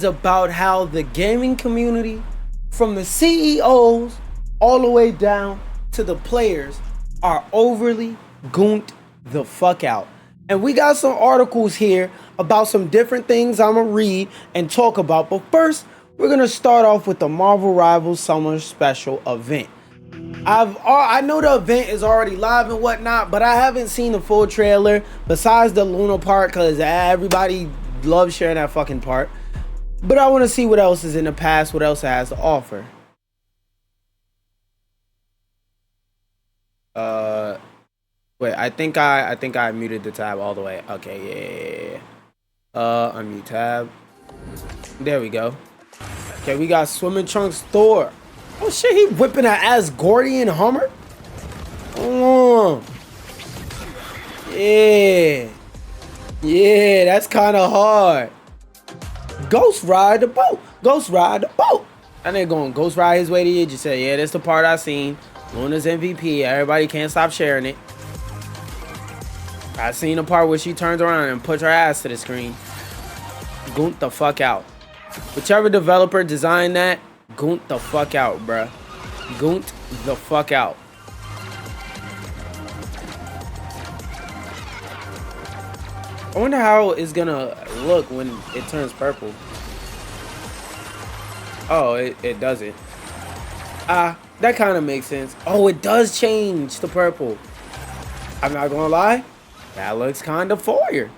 about how the gaming community, from the CEOs all the way down to the players, are overly gooned the fuck out. And we got some articles here about some different things I'm gonna read and talk about. But first, we're gonna start off with the Marvel Rivals Summer Special event. I know the event is already live and whatnot, but I haven't seen the full trailer besides the Luna part, because everybody loves sharing that fucking part. But I want to see what else is in the past, what else it has to offer. Wait, I think I muted the tab all the way. Okay, yeah. Unmute tab. There we go. Okay, we got Swimming Trunks Thor. Oh shit, he whipping an Asgardian Hummer? Yeah, that's kind of hard. Ghost ride the boat. Ghost ride the boat. And they're going Ghost ride his way to the edge. You say, yeah, that's the part I seen. Luna's MVP. Everybody can't stop sharing it. I seen the part where she turns around and puts her ass to the screen. Goont the fuck out. Whichever developer designed that, goont the fuck out, bruh. Goont the fuck out. I wonder how it's gonna look when it turns purple. Oh, it doesn't. That kind of makes sense. Oh, it does change to purple. I'm not gonna lie, that looks kind of fire.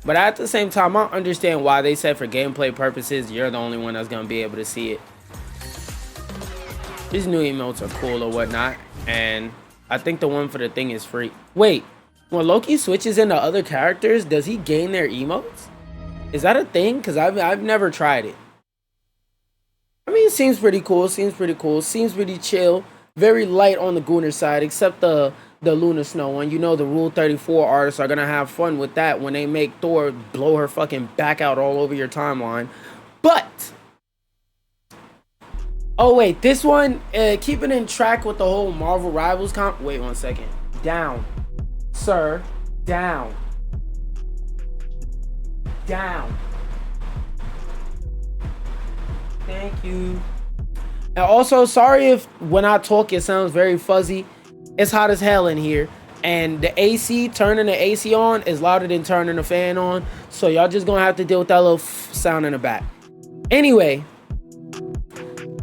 But at the same time, I understand why they said for gameplay purposes, you're the only one that's gonna be able to see it. These new emotes are cool or whatnot, and I think the one for the thing is free. Wait, when Loki switches into other characters, does he gain their emotes? Is that a thing? Because I've never tried it. I mean, it seems pretty cool. Seems pretty chill. Very light on the Gooner side, except the Luna Snow one. You know, the Rule 34 artists are gonna have fun with that when they make Thor blow her fucking back out all over your timeline. But oh wait, this one, keeping in track with the whole Marvel Rivals comp. Wait 1 second. Down, sir. Down. Down. Thank you. And also, sorry if when I talk it sounds very fuzzy. It's hot as hell in here, and the AC, turning the AC on is louder than turning the fan on. So y'all just gonna have to deal with that little sound in the back. Anyway,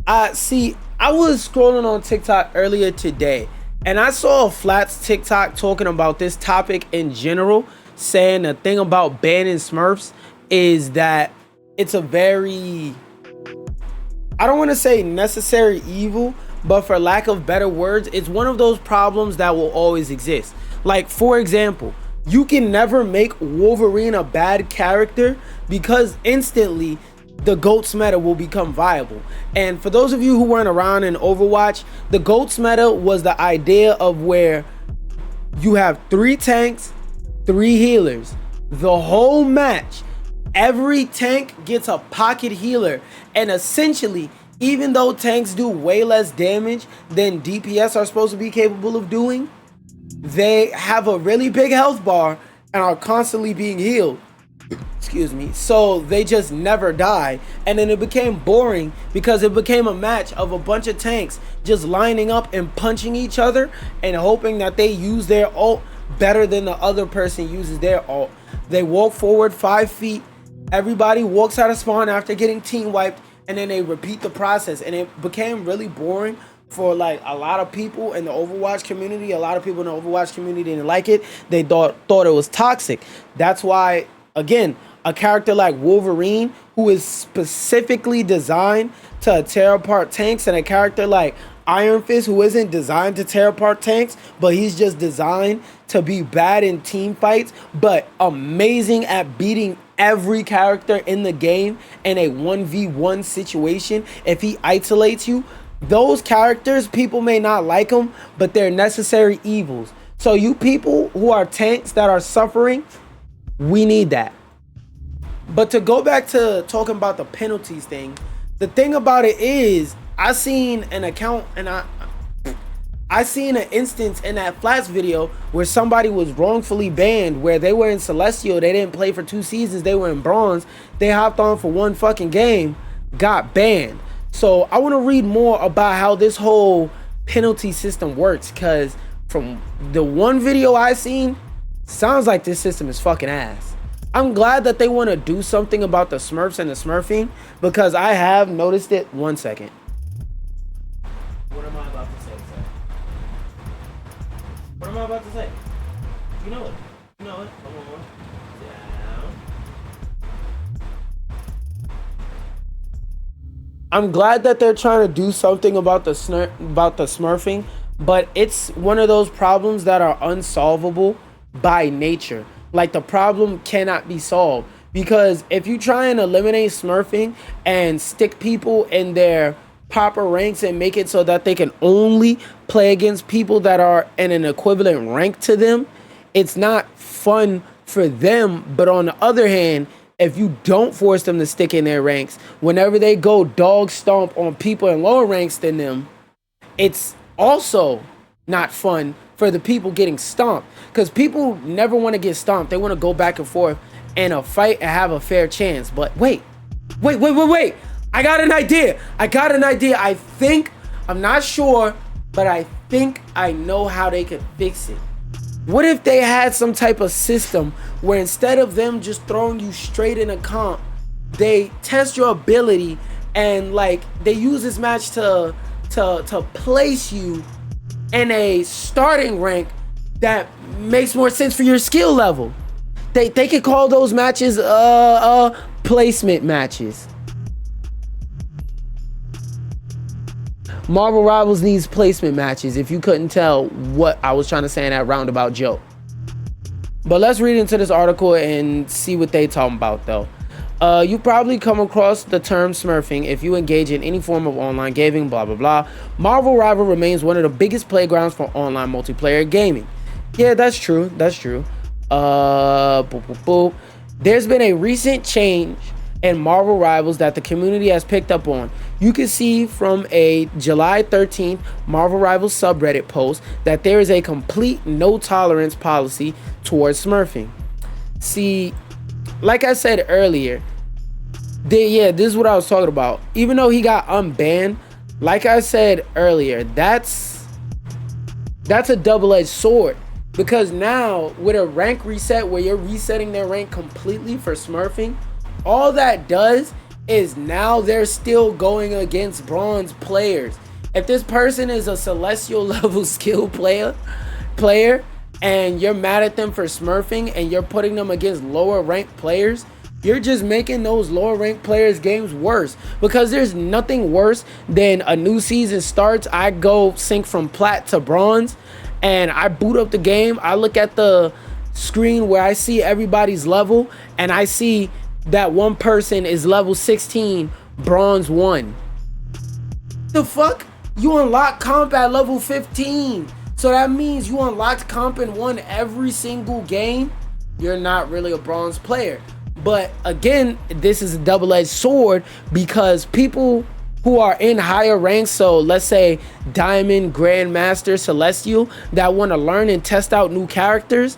I was scrolling on TikTok earlier today, and I saw a Flats TikTok talking about this topic in general, saying the thing about banning Smurfs is that it's a very, I don't want to say necessary evil, but for lack of better words, it's one of those problems that will always exist. Like, for example, you can never make Wolverine a bad character because instantly the GOATS meta will become viable. And for those of you who weren't around in Overwatch, the GOATS meta was the idea of where you have 3 tanks, 3 healers. The whole match, every tank gets a pocket healer, and essentially, even though tanks do way less damage than DPS are supposed to be capable of doing, they have a really big health bar and are constantly being healed. Excuse me. So they just never die. And then it became boring because it became a match of a bunch of tanks just lining up and punching each other and hoping that they use their ult better than the other person uses their ult. They walk forward 5 feet. Everybody walks out of spawn after getting team wiped, and then they repeat the process, and it became really boring for like a lot of people in the Overwatch community. A lot of people in the Overwatch community didn't like it. They thought it was toxic. That's why, again, a character like Wolverine, who is specifically designed to tear apart tanks, and a character like Iron Fist, who isn't designed to tear apart tanks, but he's just designed to be bad in team fights, but amazing at beating every character in the game in a 1v1 situation. If he isolates you, those characters, people may not like them, but they're necessary evils. So you people who are tanks that are suffering, we need that. But to go back to talking about the penalties thing, the thing about it is, I seen an account, and I I seen an instance in that Flats video where somebody was wrongfully banned, where they were in Celestial, they didn't play for 2 seasons, they were in Bronze, they hopped on for 1 fucking game, got banned. So I want to read more about how this whole penalty system works, because from the one video I seen, sounds like this system is fucking ass. I'm glad that they want to do something about the Smurfs and the smurfing, because I have noticed it. 1 second. What am I about to say, sir? What am I about to say? You know it. You know it. Come on. Down. I'm glad that they're trying to do something about the smurfing, but it's one of those problems that are unsolvable by nature. Like, the problem cannot be solved, because if you try and eliminate smurfing and stick people in their proper ranks and make it so that they can only play against people that are in an equivalent rank to them, it's not fun for them. But on the other hand, if you don't force them to stick in their ranks, whenever they go dog stomp on people in lower ranks than them, it's also not fun for the people getting stomped, because people never want to get stomped. They want to go back and forth in a fight and have a fair chance. But wait, I got an idea. I think, I'm not sure, but I think I know how they could fix it. What if they had some type of system where instead of them just throwing you straight in a comp, they test your ability, and like they use this match to place you in a starting rank that makes more sense for your skill level. They could call those matches placement matches. Marvel Rivals needs placement matches, if you couldn't tell what I was trying to say in that roundabout joke. But let's read into this article and see what they talking about, though. You probably come across the term smurfing if you engage in any form of online gaming, blah, blah, blah. Marvel Rival remains one of the biggest playgrounds for online multiplayer gaming. Yeah, that's true. That's true. Boop, boop, boop. There's been a recent change in Marvel Rivals that the community has picked up on. You can see from a July 13th Marvel Rivals subreddit post that there is a complete no tolerance policy towards smurfing. See, like I said earlier, this is what I was talking about. Even though he got unbanned, like I said earlier, that's a double-edged sword, because now with a rank reset where you're resetting their rank completely for smurfing, all that does is now they're still going against bronze players. If this person is a celestial level skill player and you're mad at them for smurfing and you're putting them against lower ranked players, you're just making those lower ranked players' games worse, because there's nothing worse than a new season starts, I go sync from plat to bronze, and I boot up the game, I look at the screen where I see everybody's level, and I see that one person is level 16, bronze 1. The fuck? You unlock comp at level 15. So that means you unlocked comp and won every single game. You're not really a bronze player. But again, this is a double-edged sword, because people who are in higher ranks, so let's say Diamond, Grandmaster, Celestial, that want to learn and test out new characters,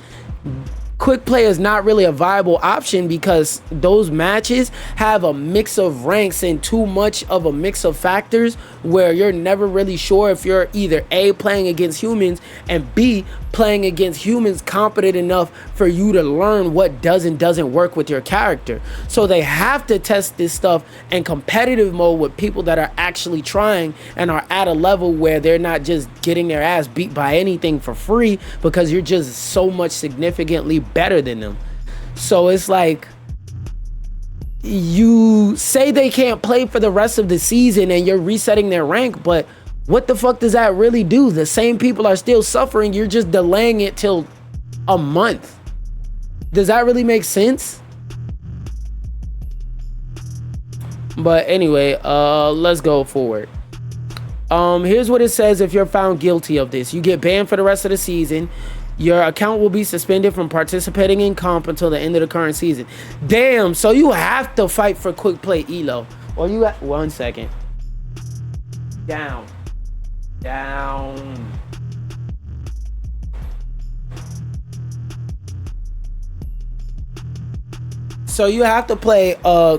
quick play is not really a viable option, because those matches have a mix of ranks and too much of a mix of factors where you're never really sure if you're either A, playing against humans, and B, playing against humans competent enough for you to learn what does and doesn't work with your character. So they have to test this stuff in competitive mode with people that are actually trying and are at a level where they're not just getting their ass beat by anything for free because you're just so much significantly better than them. So it's like, you say they can't play for the rest of the season and you're resetting their rank, but what the fuck does that really do? The same people are still suffering. You're just delaying it till a month. Does that really make sense? But anyway, let's go forward. Here's what it says if you're found guilty of this. You get banned for the rest of the season. Your account will be suspended from participating in comp until the end of the current season. Damn, so you have to fight for quick play elo. Or you got 1 second. Down. So you have to play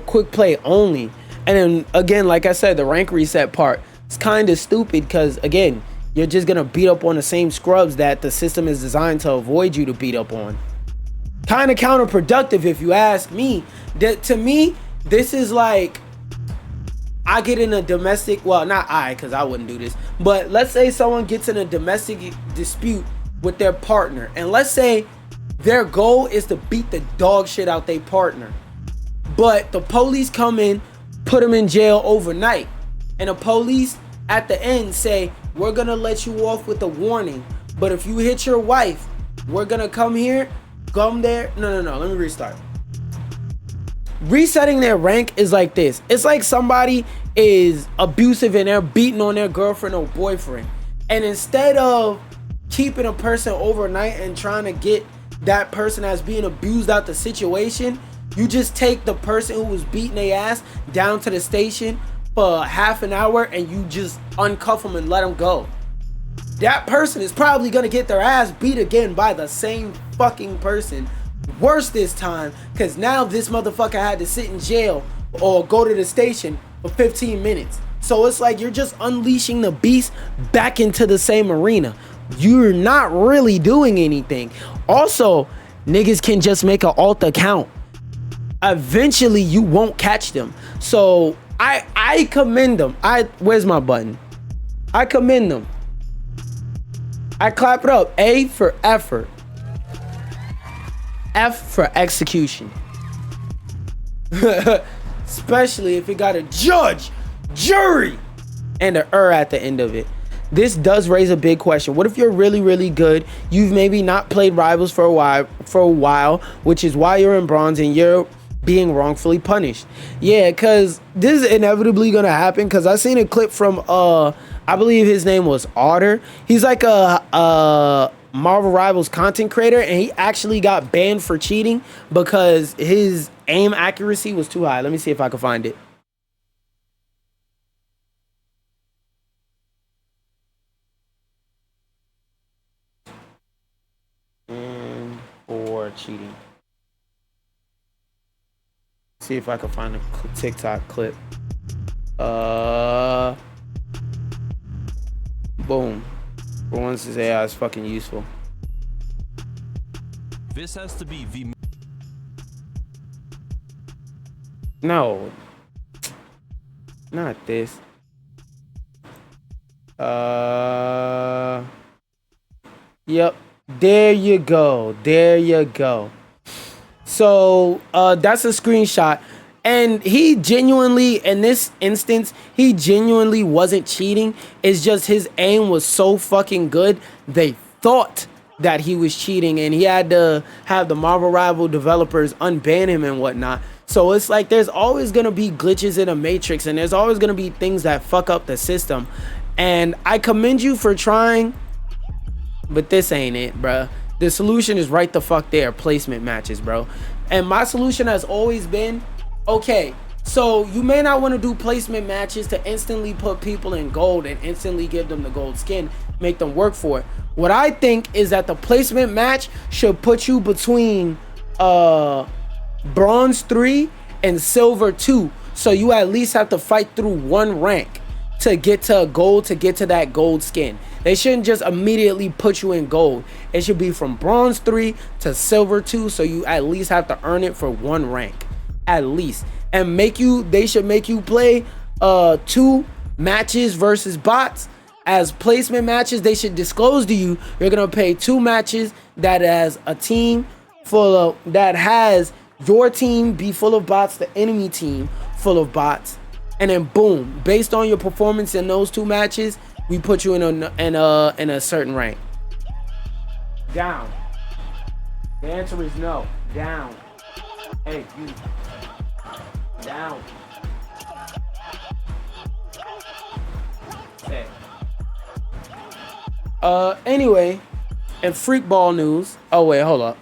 quick play only. And then again, like I said, the rank reset part, it's kind of stupid because again, you're just gonna beat up on the same scrubs that the system is designed to avoid you to beat up on. Kind of counterproductive if you ask me. To me, this is like, I get in a domestic, well, not I, because I wouldn't do this, but let's say someone gets in a domestic dispute with their partner, and let's say their goal is to beat the dog shit out their partner, but the police come in, put them in jail overnight, and the police at the end say, we're gonna let you off with a warning, but if you hit your wife, we're gonna come here, come there. No, let me restart. Resetting their rank is like this. It's like somebody is abusive and they're beating on their girlfriend or boyfriend, and instead of keeping a person overnight and trying to get that person that's being abused out the situation, you just take the person who was beating their ass down to the station for half an hour and you just uncuff them and let them go. That person is probably gonna get their ass beat again by the same fucking person. Worse this time, because now this motherfucker had to sit in jail or go to the station for 15 minutes. So it's like you're just unleashing the beast back into the same arena. You're not really doing anything. Also, niggas can just make an alt account. Eventually you won't catch them. So I commend them. Where's my button? I commend them. I clap it up. A for effort. F for execution. Especially if it got a judge, jury, and an at the end of it. This does raise a big question. What if you're really, really good? You've maybe not played Rivals for a while, which is why you're in bronze and you're being wrongfully punished. Yeah, because this is inevitably gonna happen, because I seen a clip from I believe his name was Otter. He's like a Marvel Rivals content creator, and he actually got banned for cheating because his aim accuracy was too high. Let me see if I can find it. And for cheating. See if I can find a TikTok clip. Boom. For once, this AI is fucking useful. This has to be the... No. Not this. Yep. There you go. There you go. So, that's a screenshot. And he genuinely, in this instance, he genuinely wasn't cheating. It's just his aim was so fucking good, they thought that he was cheating, and he had to have the Marvel Rival developers unban him and whatnot. So it's like there's always going to be glitches in a matrix, and there's always going to be things that fuck up the system. And I commend you for trying, but this ain't it, bruh. The solution is right the fuck there, placement matches, bro. And my solution has always been, okay, so you may not want to do placement matches to instantly put people in gold and instantly give them the gold skin, make them work for it. What I think is that the placement match should put you between bronze 3 and silver 2, so you at least have to fight through one rank to get to a gold, to get to that gold skin. They shouldn't just immediately put you in gold. It should be from bronze 3 to silver 2, so you at least have to earn it for one rank. At least. And they should make you play 2 matches versus bots as placement matches. They should disclose to you you're gonna pay 2 matches that has a team full of, that has your team be full of bots, the enemy team full of bots, and then boom, based on your performance in those 2 matches, we put you in a certain rank. Down. The answer is no. Down. Hey, you. Down. Okay. Anyway, in freak ball news. Oh wait, hold up.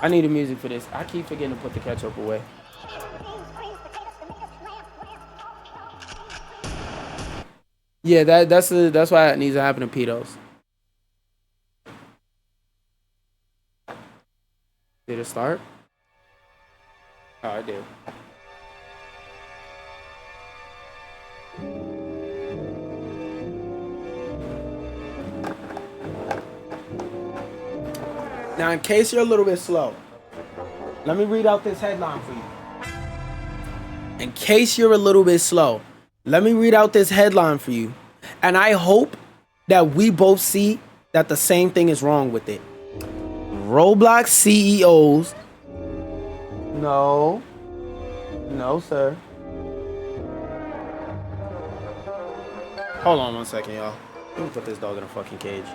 I need the music for this. I keep forgetting to put the ketchup away. Yeah, that's why it needs to happen to pedos. Did it start? Oh, I did. Now, in case you're a little bit slow, let me read out this headline for you. In case you're a little bit slow, let me read out this headline for you. And I hope that we both see that the same thing is wrong with it. Roblox CEOs. No. No, sir. Hold on 1 second, y'all. Let me put this dog in a fucking cage.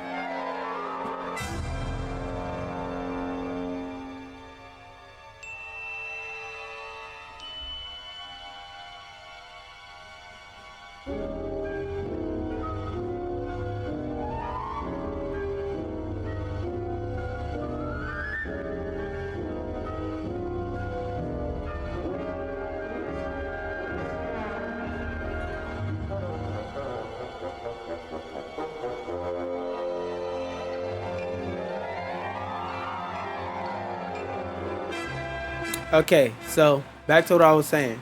Okay, so back to what I was saying.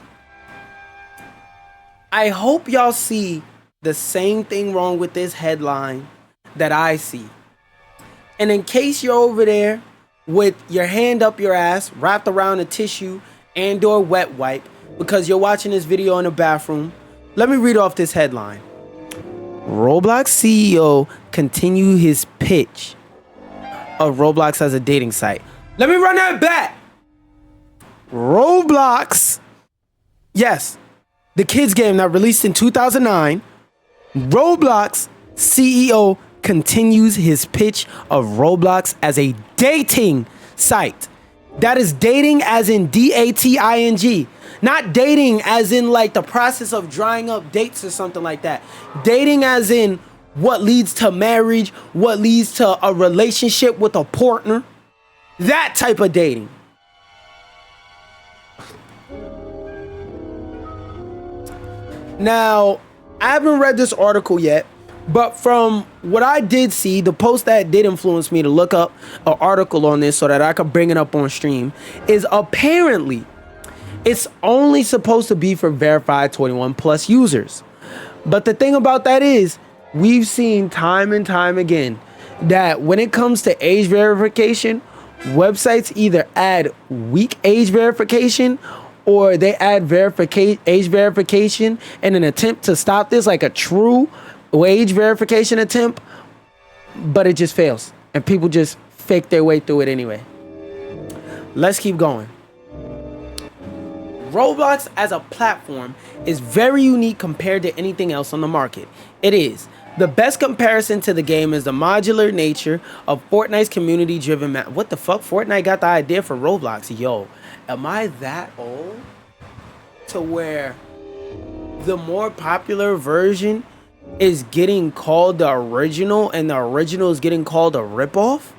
I hope y'all see the same thing wrong with this headline that I see. And in case you're over there with your hand up your ass, wrapped around a tissue and or wet wipe because you're watching this video in the bathroom, let me read off this headline. Roblox CEO continue his pitch of Roblox as a dating site. Let me run that back. Roblox, yes, the kids game that released in 2009, Roblox CEO continues his pitch of Roblox as a dating site. That is dating as in dating, not dating as in like the process of drying up dates or something like that. Dating as in what leads to marriage, what leads to a relationship with a partner, that type of dating. Now, I haven't read this article yet, but from what I did see, the post that did influence me to look up an article on this so that I could bring it up on stream is apparently it's only supposed to be for verified 21 plus users. But the thing about that is we've seen time and time again that when it comes to age verification, websites either add weak age verification or they add age verification in an attempt to stop this, like a true age verification attempt, but it just fails and people just fake their way through it anyway. Let's keep going. Roblox as a platform is very unique compared to anything else on the market. It is. The best comparison to the game is the modular nature of Fortnite's community-driven map. What the fuck? Fortnite got the idea for Roblox. Yo, am I that old to where the more popular version is getting called the original and the original is getting called a ripoff?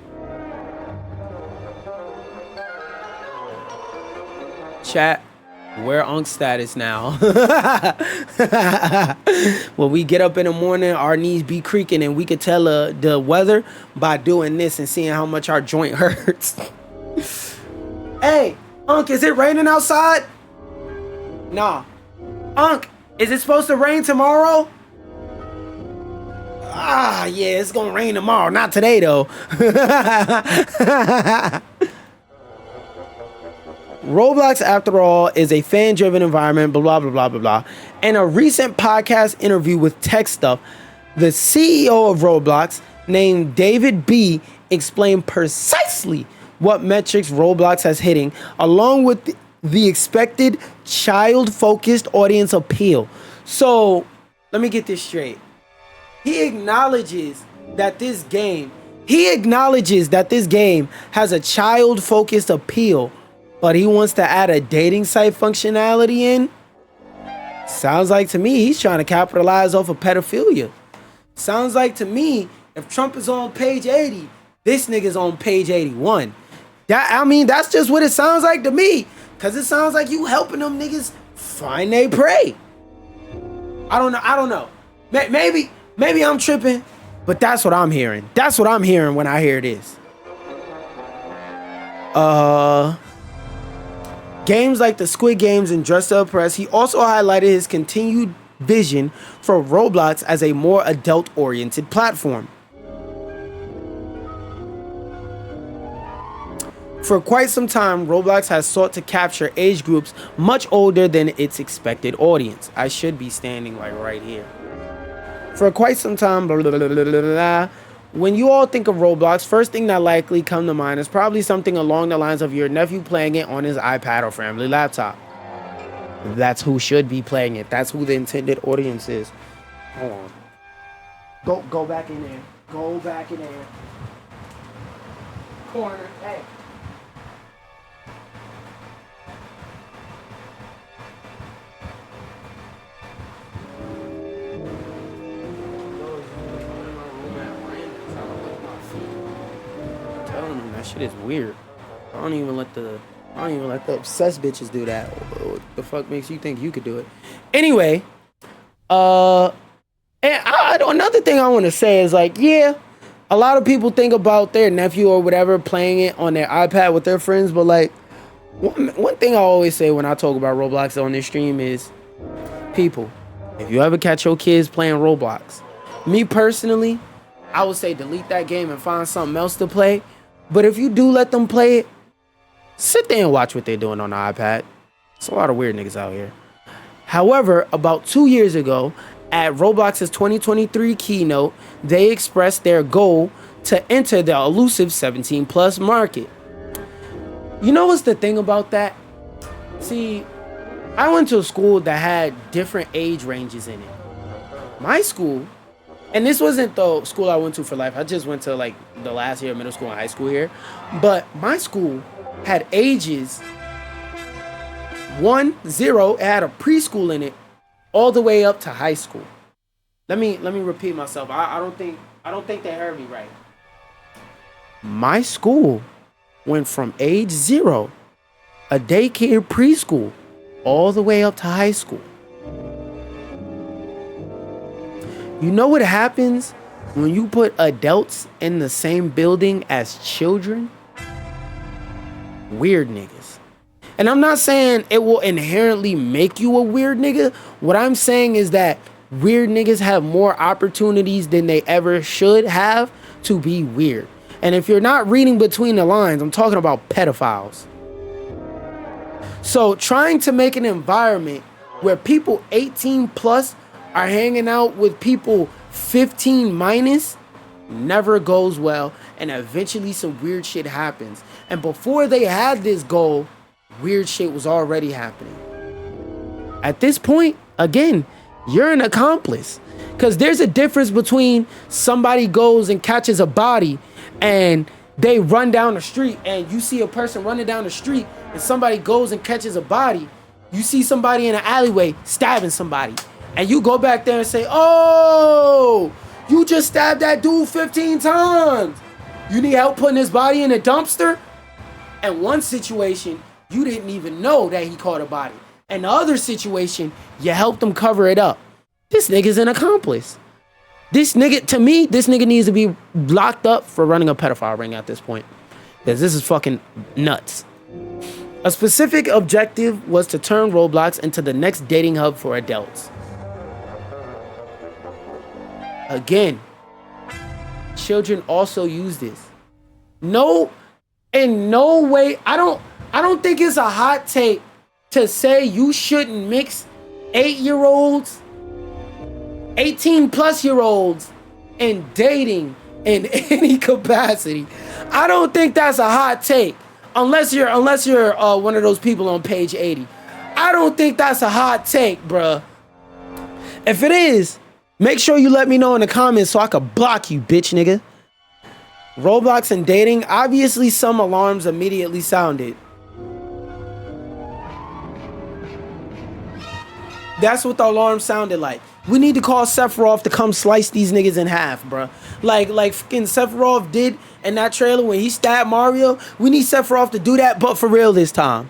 Chat, we're on status now. When we get up in the morning, our knees be creaking and we could tell the weather by doing this and seeing how much our joint hurts. Hey, Unc, is it raining outside? Nah. Unc, is it supposed to rain tomorrow? Ah, yeah, it's gonna rain tomorrow. Not today, though. Roblox, after all, is a fan-driven environment, blah, blah, blah, blah, blah. In a recent podcast interview with Tech Stuff, the CEO of Roblox, named David B., explained precisely what metrics Roblox has hitting, along with the expected child-focused audience appeal. So, let me get this straight. He acknowledges that this game has a child-focused appeal, but he wants to add a dating site functionality in. Sounds like to me he's trying to capitalize off of pedophilia. Sounds like to me if Trump is on page 80, this nigga's on page 81. That's just what it sounds like to me. Cause it sounds like you helping them niggas find their prey. I don't know. Maybe I'm tripping, but that's what I'm hearing. That's what I'm hearing when I hear this. games like the Squid Games and Dress to Impress. He also highlighted his continued vision for Roblox as a more adult-oriented platform. For quite some time, Roblox has sought to capture age groups much older than its expected audience. I should be standing like right here. For quite some time, blah, blah, blah, blah, blah, blah. When you all think of Roblox, first thing that likely come to mind is probably something along the lines of your nephew playing it on his iPad or family laptop. That's who should be playing it. That's who the intended audience is. Hold on. Go back in there. Go back in there. Corner. Hey. That shit is weird. I don't even let the obsessed bitches do that. What the fuck makes you think you could do it? Anyway, and another thing I want to say is like, yeah, a lot of people think about their nephew or whatever playing it on their iPad with their friends, but like one thing I always say when I talk about Roblox on this stream is, people, if you ever catch your kids playing Roblox, me personally, I would say delete that game and find something else to play. But if you do let them play it, sit there and watch what they're doing on the iPad. It's a lot of weird niggas out here. However, about 2 years ago, at Roblox's 2023 keynote, they expressed their goal to enter the elusive 17+ market. You know what's the thing about that? See, I went to a school that had different age ranges in it. My school, and this wasn't the school I went to for life. I just went to like the last year of middle school and high school here. But my school had ages 1-0. It had a preschool in it all the way up to high school. Let me repeat myself. I don't think they heard me right. My school went from age 0, a daycare preschool, all the way up to high school. You know what happens when you put adults in the same building as children? Weird niggas. And I'm not saying it will inherently make you a weird nigga. What I'm saying is that weird niggas have more opportunities than they ever should have to be weird. And if you're not reading between the lines, I'm talking about pedophiles. So trying to make an environment where people 18+ are hanging out with people 15 minus never goes well, and eventually some weird shit happens. And before they had this goal, weird shit was already happening. At this point, again, you're an accomplice, because there's a difference between somebody goes and catches a body and they run down the street, and you see a person running down the street, and somebody goes and catches a body. You see somebody in an alleyway stabbing somebody, and you go back there and say, oh, you just stabbed that dude 15 times. You need help putting his body in a dumpster? And one situation, you didn't even know that he caught a body. And the other situation, you helped him cover it up. This nigga's an accomplice. This nigga needs to be locked up for running a pedophile ring at this point. Because this is fucking nuts. A specific objective was to turn Roblox into the next dating hub for adults. Again, children also use this. No, in no way, I don't think it's a hot take to say you shouldn't mix 8-year-olds, 18+-year-olds in dating in any capacity. I don't think that's a hot take. Unless you're one of those people on page 80. I don't think that's a hot take, bruh. If it is, make sure you let me know in the comments so I could block you, bitch nigga. Roblox and dating, obviously some alarms immediately sounded. That's what the alarm sounded like. We need to call Sephiroth to come slice these niggas in half, bruh. Like fucking Sephiroth did in that trailer when he stabbed Mario. We need Sephiroth to do that, but for real this time.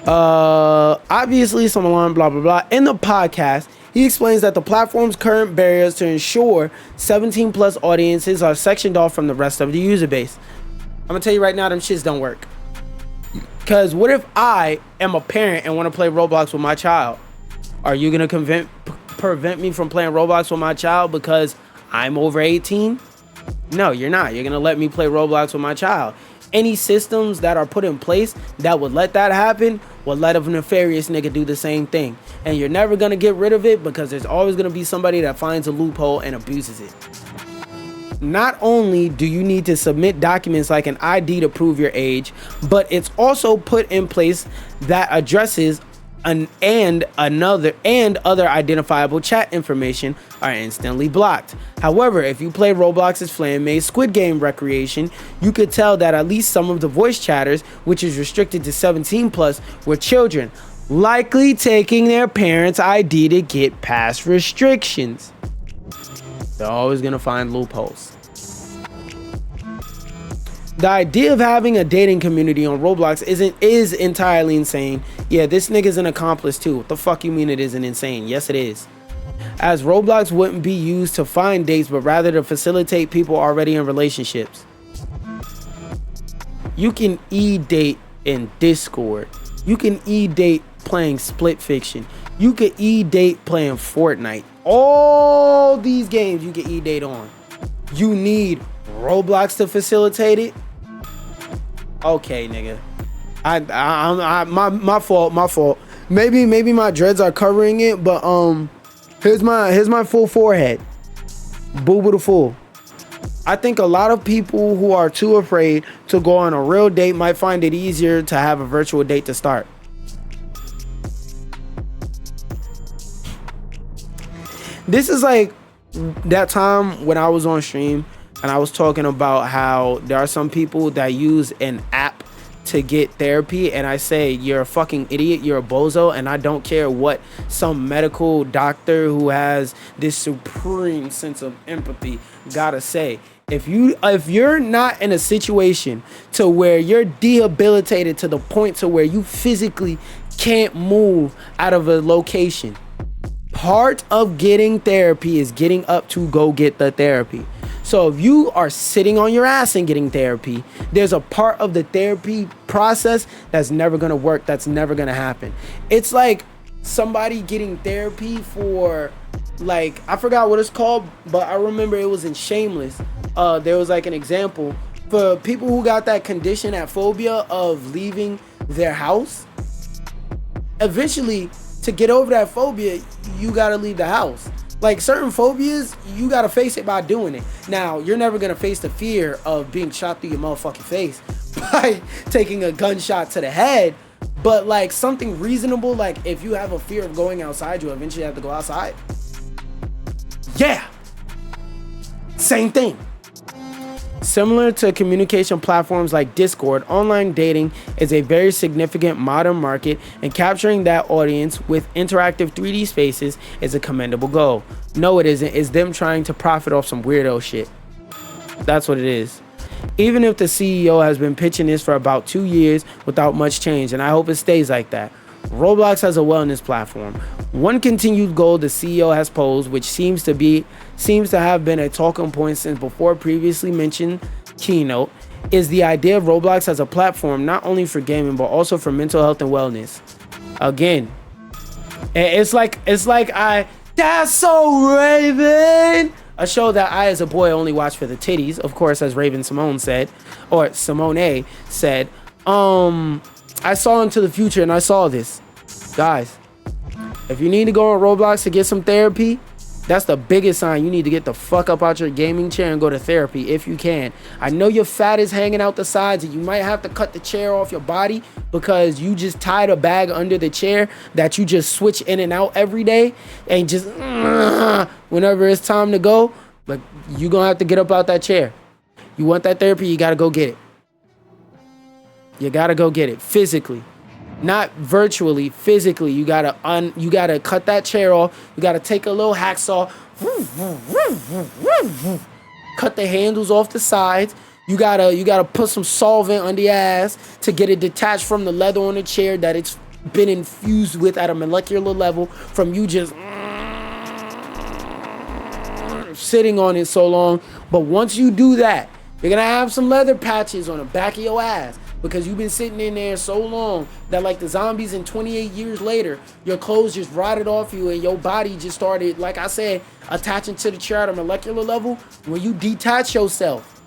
Obviously some alarm, blah, blah, blah. In the podcast, he explains that the platform's current barriers to ensure 17+ audiences are sectioned off from the rest of the user base. I'm gonna tell you right now, them shits don't work. Cause what if I am a parent and want to play Roblox with my child? Are you gonna prevent me from playing Roblox with my child because I'm over 18? No, you're not. You're gonna let me play Roblox with my child. Any systems that are put in place that would let that happen will let a nefarious nigga do the same thing. And you're never gonna get rid of it because there's always gonna be somebody that finds a loophole and abuses it. Not only do you need to submit documents like an ID to prove your age, but it's also put in place that addresses other identifiable chat information are instantly blocked. However, if you play Roblox's fan-made Squid Game recreation, you could tell that at least some of the voice chatters, which is restricted to 17 plus, were children, likely taking their parents' ID to get past restrictions. They're always gonna find loopholes. The idea of having a dating community on Roblox is entirely insane. Yeah, this nigga's an accomplice too. What the fuck you mean it isn't insane? Yes, it is. As Roblox wouldn't be used to find dates, but rather to facilitate people already in relationships. You can e-date in Discord. You can e-date playing Split Fiction. You can e-date playing Fortnite. All these games you can e-date on. You need Roblox to facilitate it? Okay, nigga. My fault. Maybe my dreads are covering it, but here's my full forehead. Booba the fool. I think a lot of people who are too afraid to go on a real date might find it easier to have a virtual date to start. This is like that time when I was on stream and I was talking about how there are some people that use an app to get therapy, and I say you're a fucking idiot, you're a bozo, and I don't care what some medical doctor who has this supreme sense of empathy gotta say. If you're not in a situation to where you're debilitated to the point to where you physically can't move out of a location, part of getting therapy is getting up to go get the therapy. So if you are sitting on your ass and getting therapy, there's a part of the therapy process that's never gonna work, that's never gonna happen. It's like somebody getting therapy for, like, I forgot what it's called, but I remember it was in Shameless. There was like an example for people who got that condition, that phobia of leaving their house. Eventually, to get over that phobia, you gotta leave the house. Like certain phobias, you gotta face it by doing it. Now, you're never gonna face the fear of being shot through your motherfucking face by taking a gunshot to the head. But like something reasonable, like if you have a fear of going outside, you eventually have to go outside. Yeah. Same thing. Similar to communication platforms like Discord, online dating is a very significant modern market, and capturing that audience with interactive 3D spaces is a commendable goal. No, it isn't. It's them trying to profit off some weirdo shit. That's what it is. Even if the CEO has been pitching this for about 2 years without much change, and I hope it stays like that. Roblox has a wellness platform. One continued goal the CEO has posed, which seems to have been a talking point since before previously mentioned keynote, is the idea of Roblox as a platform not only for gaming but also for mental health and wellness. Again, it's like that's so Raven, a show that I as a boy only watched for the titties, of course, as Raven Simone said. I saw into the future and I saw this. Guys, if you need to go on Roblox to get some therapy, that's the biggest sign you need to get the fuck up out your gaming chair and go to therapy if you can. I know your fat is hanging out the sides and you might have to cut the chair off your body because you just tied a bag under the chair that you just switch in and out every day and just whenever it's time to go, but you're gonna have to get up out that chair. You want that therapy, you gotta go get it. You gotta go get it physically, not virtually. Physically, you gotta cut that chair off. You gotta take a little hacksaw, cut the handles off the sides. You gotta put some solvent under your ass to get it detached from the leather on the chair that it's been infused with at a molecular level from you just sitting on it so long. But once you do that, You're gonna have some leather patches on the back of your ass because you've been sitting in there so long that, like the zombies, and 28 years later, your clothes just rotted off you and your body just started, like I said, attaching to the chair at a molecular level. When you detach yourself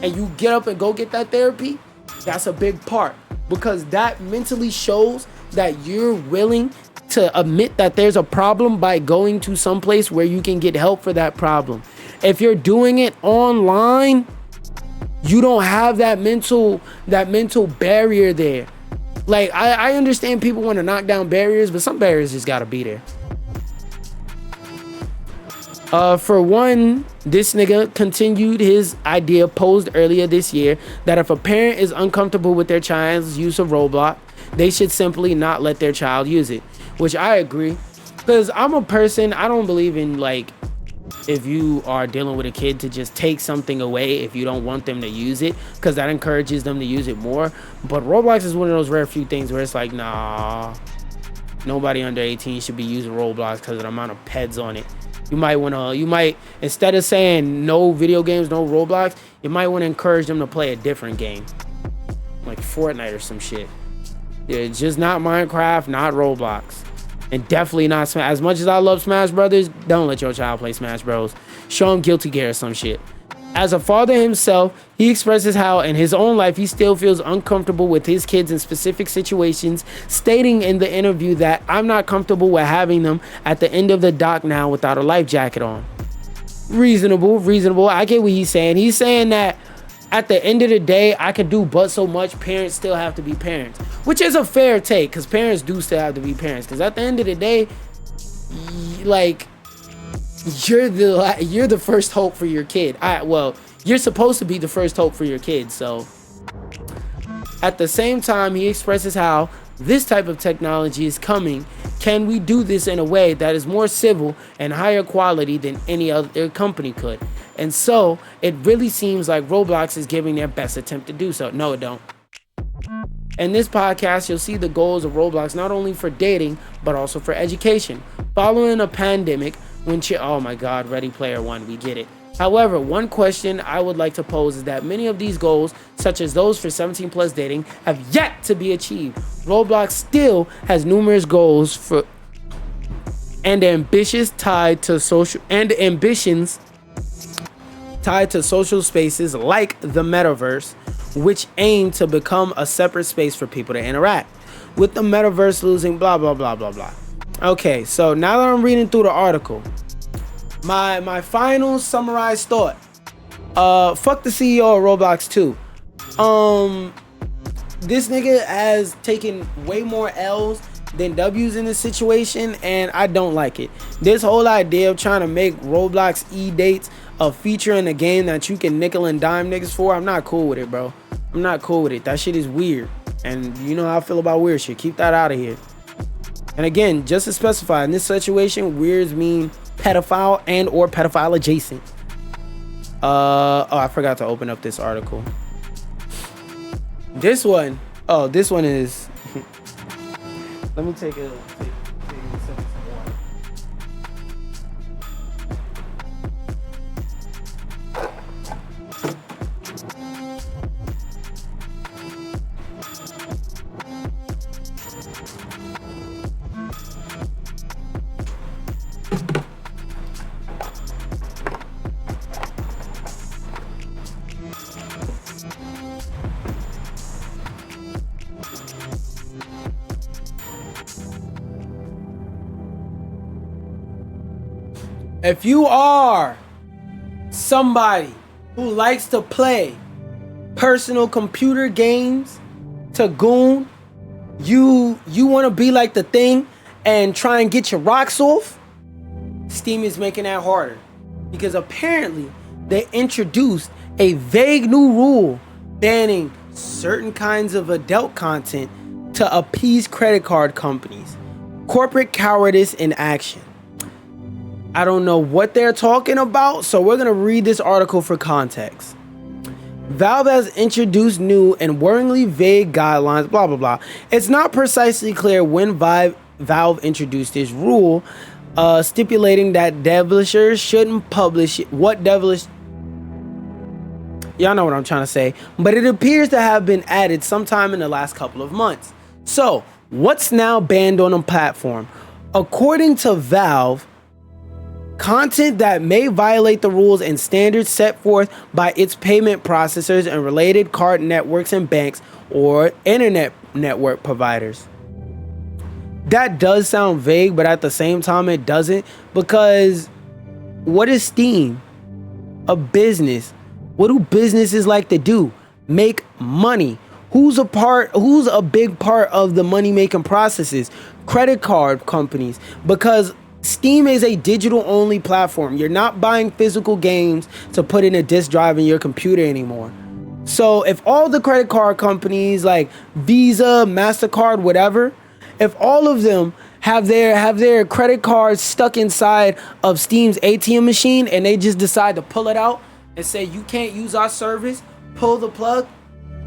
and you get up and go get that therapy, that's a big part, because that mentally shows that you're willing to admit that there's a problem by going to some place where you can get help for that problem. If you're doing it online, you don't have that mental barrier there. Like, I understand people want to knock down barriers, but some barriers just gotta be there. For one, this nigga continued his idea posed earlier this year that if a parent is uncomfortable with their child's use of Roblox, they should simply not let their child use it, which I agree. Because I'm a person, I don't believe in, like, if you are dealing with a kid, to just take something away if you don't want them to use it, because that encourages them to use it more. But Roblox is one of those rare few things where it's like, nah, nobody under 18 should be using Roblox because of the amount of peds on it. You might, instead of saying no video games, no Roblox, you might want to encourage them to play a different game, like Fortnite or some shit. Yeah, just not Minecraft, not Roblox. And definitely not Smash. As much as I love Smash Brothers, don't let your child play Smash Bros. Show him Guilty Gear or some shit. As a father himself, he expresses how in his own life he still feels uncomfortable with his kids in specific situations, stating in the interview that I'm not comfortable with having them at the end of the dock now without a life jacket on. Reasonable. I get what he's saying. He's saying that at the end of the day, I could do but so much. Parents still have to be parents, which is a fair take, because parents do still have to be parents. Because at the end of the day, like, you're the first hope for your kid. Well, you're supposed to be the first hope for your kid. So at the same time, he expresses how this type of technology is coming. Can we do this in a way that is more civil and higher quality than any other company could? And so it really seems like Roblox is giving their best attempt to do so. No, it don't. In this podcast, you'll see the goals of Roblox not only for dating, but also for education. Following a pandemic, oh my God, Ready Player One, we get it. However, one question I would like to pose is that many of these goals, such as those for 17 plus dating, have yet to be achieved. Roblox still has numerous goals and ambitions tied to social spaces like the metaverse, which aim to become a separate space for people to interact, with the metaverse losing blah blah blah blah blah. Okay, so now that I'm reading through the article, my final summarized thought, fuck the CEO of Roblox too. This nigga has taken way more L's than W's in this situation, and I don't like it. This whole idea of trying to make Roblox e-dates a feature in the game that you can nickel and dime niggas for, I'm not cool with it, bro. I'm not cool with it. That shit is weird, and you know how I feel about weird shit. Keep that out of here. And again, just to specify, in this situation, weirds mean pedophile and or pedophile adjacent. Oh, I forgot to open up this article. This one is let me take a sip of some water. If you are somebody who likes to play personal computer games to goon, you want to be like the Thing and try and get your rocks off, Steam is making that harder, because apparently they introduced a vague new rule banning certain kinds of adult content to appease credit card companies. Corporate cowardice in action. I don't know what they're talking about, so we're going to read this article for context. Valve has introduced new and worryingly vague guidelines, blah, blah, blah. It's not precisely clear when Valve introduced this rule, stipulating that developers shouldn't publish what developers Y'all know what I'm trying to say. But it appears to have been added sometime in the last couple of months. So, what's now banned on the platform? According to Valve, content that may violate the rules and standards set forth by its payment processors and related card networks and banks or internet network providers. That does sound vague, but at the same time it doesn't, because what is Steam? A business. What do businesses like to do? Make money. Who's a big part of the money making processes? Credit card companies, because Steam is a digital only platform. You're not buying physical games to put in a disk drive in your computer anymore. So if all the credit card companies like Visa, MasterCard, whatever, if all of them have their credit cards stuck inside of Steam's ATM machine and they just decide to pull it out and say you can't use our service, pull the plug,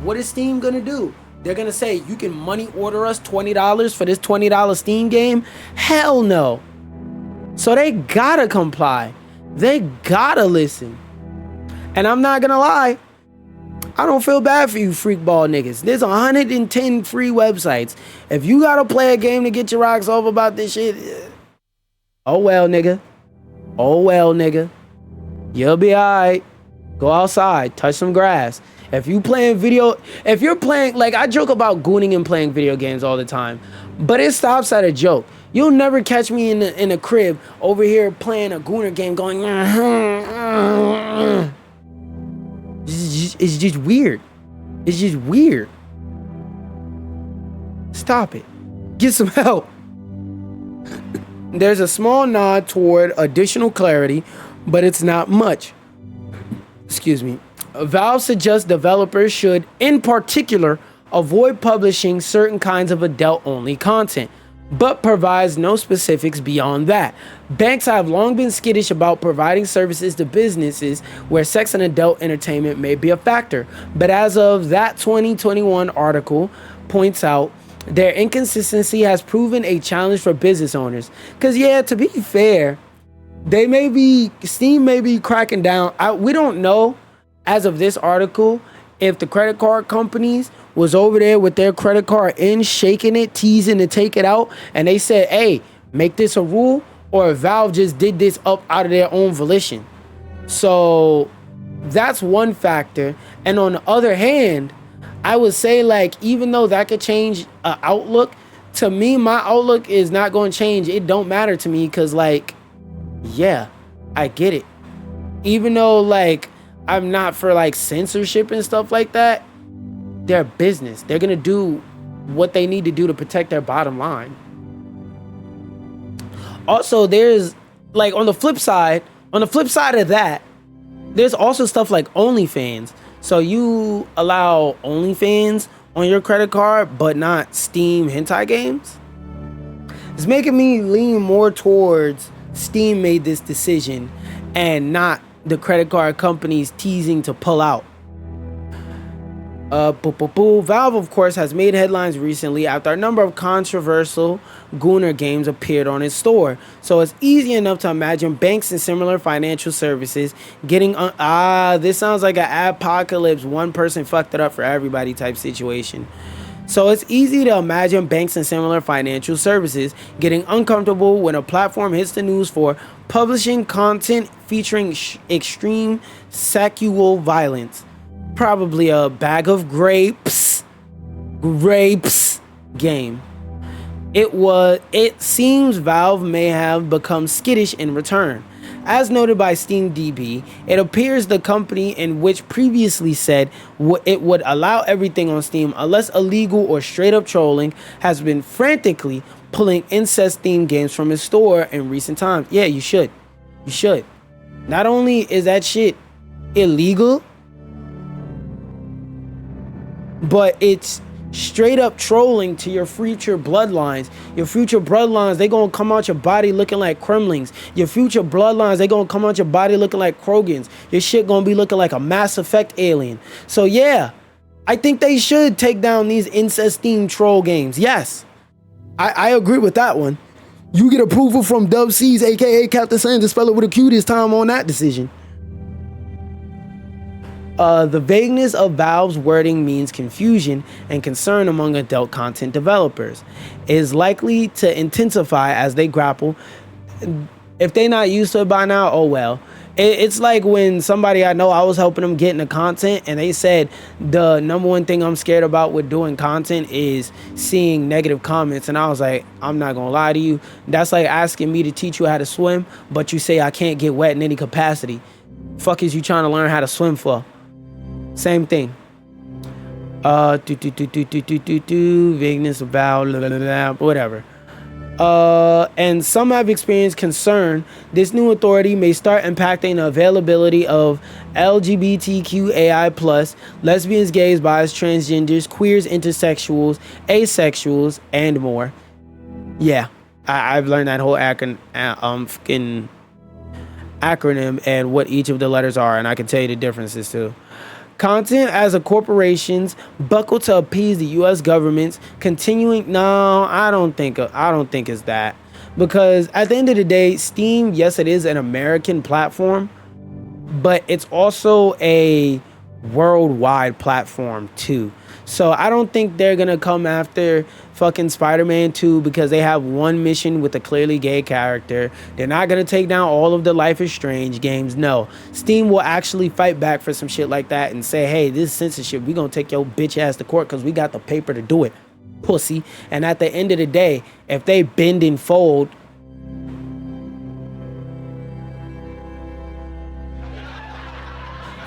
what is Steam gonna do? They're gonna say you can money order us $20 for this $20 Steam game? Hell no. So they gotta comply. They gotta listen. And I'm not gonna lie, I don't feel bad for you freakball niggas. There's 110 free websites. If you gotta play a game to get your rocks off about this shit, oh well, nigga. Oh well, nigga. You'll be alright. Go outside, touch some grass. If you're playing, like, I joke about gooning and playing video games all the time, but it stops at a joke. You'll never catch me in a crib over here playing a gooner game going, it's just weird. It's just weird. Stop it. Get some help. There's a small nod toward additional clarity, but it's not much. Excuse me. Valve suggests developers should, in particular, avoid publishing certain kinds of adult-only content, but provides no specifics beyond that. Banks have long been skittish about providing services to businesses where sex and adult entertainment may be a factor, but as of that 2021 article points out, their inconsistency has proven a challenge for business owners. Because, yeah, to be fair, Steam may be cracking down. We don't know, as of this article, if the credit card companies was over there with their credit card in, shaking it, teasing to take it out, and they said, hey, make this a rule, or if Valve just did this up out of their own volition. So that's one factor. And on the other hand, I would say, like, even though that could change outlook, to me, my outlook is not going to change. It don't matter to me because, like, yeah, I get it. Even though, like, I'm not for, like, censorship and stuff like that, they're business. They're going to do what they need to do to protect their bottom line. Also, there's, like, on the flip side of that, there's also stuff like OnlyFans. So you allow OnlyFans on your credit card, but not Steam hentai games? It's making me lean more towards Steam made this decision and not the credit card companies teasing to pull out. Valve, of course, has made headlines recently after a number of controversial Gooner games appeared on its store. So it's easy enough to imagine banks and similar financial services getting this sounds like an apocalypse, one person fucked it up for everybody type situation. So it's easy to imagine banks and similar financial services getting uncomfortable when a platform hits the news for publishing content featuring extreme sexual violence. Probably a bag of grapes game. It seems Valve may have become skittish in return. As noted by SteamDB, it appears the company in which previously said it would allow everything on Steam unless illegal or straight up trolling has been frantically pulling incest-themed games from its store in recent times. Yeah, you should. You should. Not only is that shit illegal, but it's straight up trolling to your future bloodlines. Your future bloodlines, they gonna come out your body looking like Kremlings. Your future bloodlines, they gonna come out your body looking like Krogans. Your shit gonna be looking like a Mass Effect alien. So yeah, I think they should take down these incest-themed troll games. Yes, I agree with that one. You get approval from Dub C's, aka QaptainSlander, spell it with a Q this time on that decision. The vagueness of Valve's wording means confusion and concern among adult content developers. It is likely to intensify as they grapple. If they're not used to it by now, oh well. It's like when somebody I know, I was helping them get into content, and they said the number one thing I'm scared about with doing content is seeing negative comments. And I was like, I'm not gonna lie to you. That's like asking me to teach you how to swim, but you say I can't get wet in any capacity. Fuck is you trying to learn how to swim for? Same thing. Vagueness about whatever. And some have experienced concern this new authority may start impacting the availability of LGBTQAI+, lesbians, gays, bis, transgenders, queers, intersexuals, asexuals, and more. Yeah, I've learned that whole acronym and what each of the letters are, and I can tell you the differences too. Content as a corporations buckle to appease the U.S. government's continuing. No, I don't think it's that, because at the end of the day, Steam, yes, it is an American platform, but it's also a worldwide platform too. So I don't think they're gonna come after fucking Spider-Man 2 because they have one mission with a clearly gay character. They're not gonna take down all of the Life is Strange games. No, Steam will actually fight back for some shit like that and say, hey, this is censorship. We gonna take your bitch ass to court because we got the paper to do it, pussy. And at the end of the day, if they bend and fold,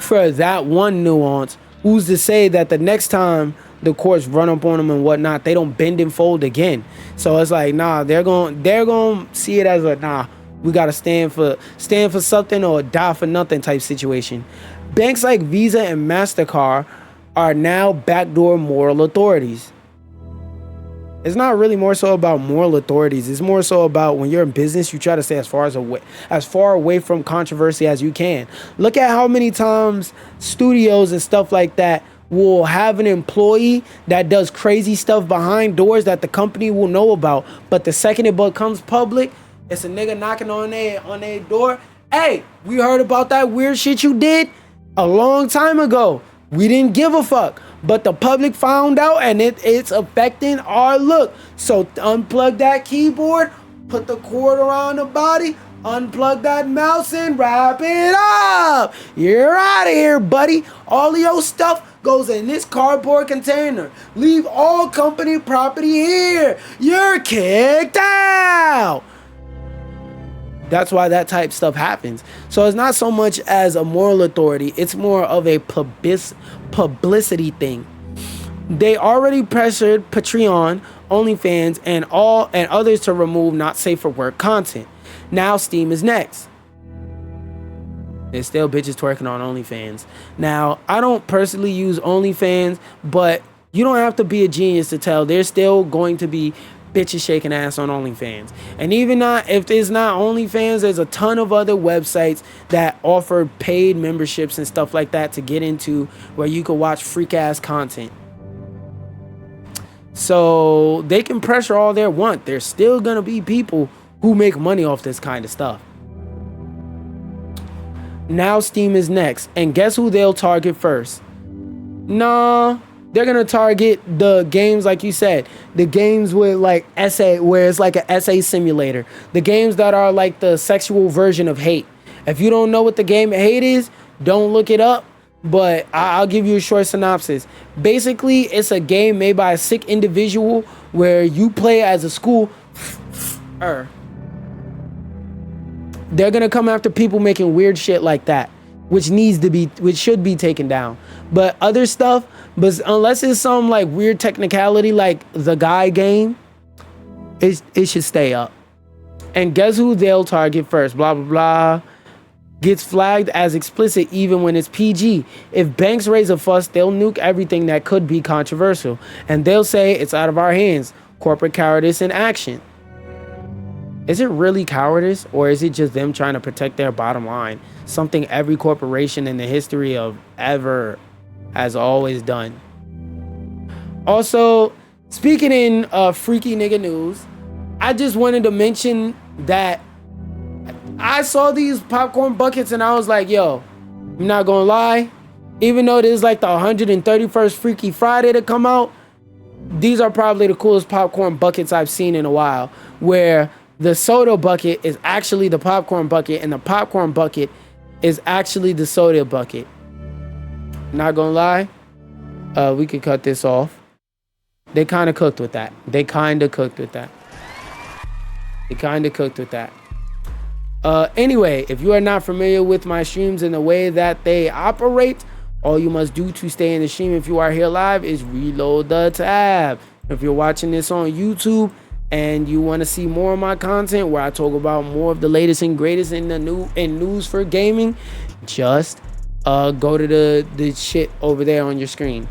for that one nuance, who's to say that the next time the courts run up on them and whatnot, they don't bend and fold again? So it's like, nah, they're going to see it as a, nah, we got to stand for something or die for nothing type situation. Banks like Visa and MasterCard are now backdoor moral authorities. It's not really more so about moral authorities. It's more so about when you're in business, you try to stay as far away from controversy as you can. Look at how many times studios and stuff like that will have an employee that does crazy stuff behind doors that the company will know about. But the second it becomes public, it's a nigga knocking on their door. Hey, we heard about that weird shit you did a long time ago. We didn't give a fuck, but the public found out and it's affecting our look. So unplug that keyboard, put the cord around the body, unplug that mouse and wrap it up. You're out of here, buddy. All of your stuff goes in this cardboard container. Leave all company property here. You're kicked out. That's why that type stuff happens. So it's not so much as a moral authority. It's more of a publicity thing. They already pressured Patreon, OnlyFans, and others to remove not safe for work content. Now Steam is next. There's still bitches twerking on OnlyFans. Now, I don't personally use OnlyFans, but you don't have to be a genius to tell there's still going to be bitches shaking ass on OnlyFans. And even not, if it's not OnlyFans, there's a ton of other websites that offer paid memberships and stuff like that to get into, where you can watch freak ass content. So they can pressure all they want. There's still gonna be people who make money off this kind of stuff. Now Steam is next, and guess who they'll target first? Nah, they're gonna target the games, like you said, the games with like essay, where it's like an essay simulator, the games that are like the sexual version of hate. If you don't know what the game of hate is, don't look it up, but I'll give you a short synopsis. Basically, it's a game made by a sick individual where you play as a school. They're gonna come after people making weird shit like that, which should be taken down. But other stuff, but unless it's some like weird technicality like the guy game, it should stay up. And guess who they'll target first? Blah blah blah. Gets flagged as explicit even when it's PG. If banks raise a fuss, they'll nuke everything that could be controversial, and they'll say it's out of our hands. Corporate cowardice in action. Is it really cowardice, or is it just them trying to protect their bottom line? Something every corporation in the history of ever has always done. Also, speaking in freaky nigga news, I just wanted to mention that I saw these popcorn buckets and I was like, yo, I'm not gonna lie, Even though there's like the 131st Freaky Friday to come out, these are probably the coolest popcorn buckets I've seen in a while, where the soda bucket is actually the popcorn bucket and the popcorn bucket is actually the soda bucket. Not gonna lie, we could cut this off. They kind of cooked with that. Anyway, if you are not familiar with my streams and the way that they operate, all you must do to stay in the stream if you are here live is reload the tab. If you're watching this on YouTube and you want to see more of my content where I talk about more of the latest and greatest in the news for gaming, just go to the shit over there on your screen.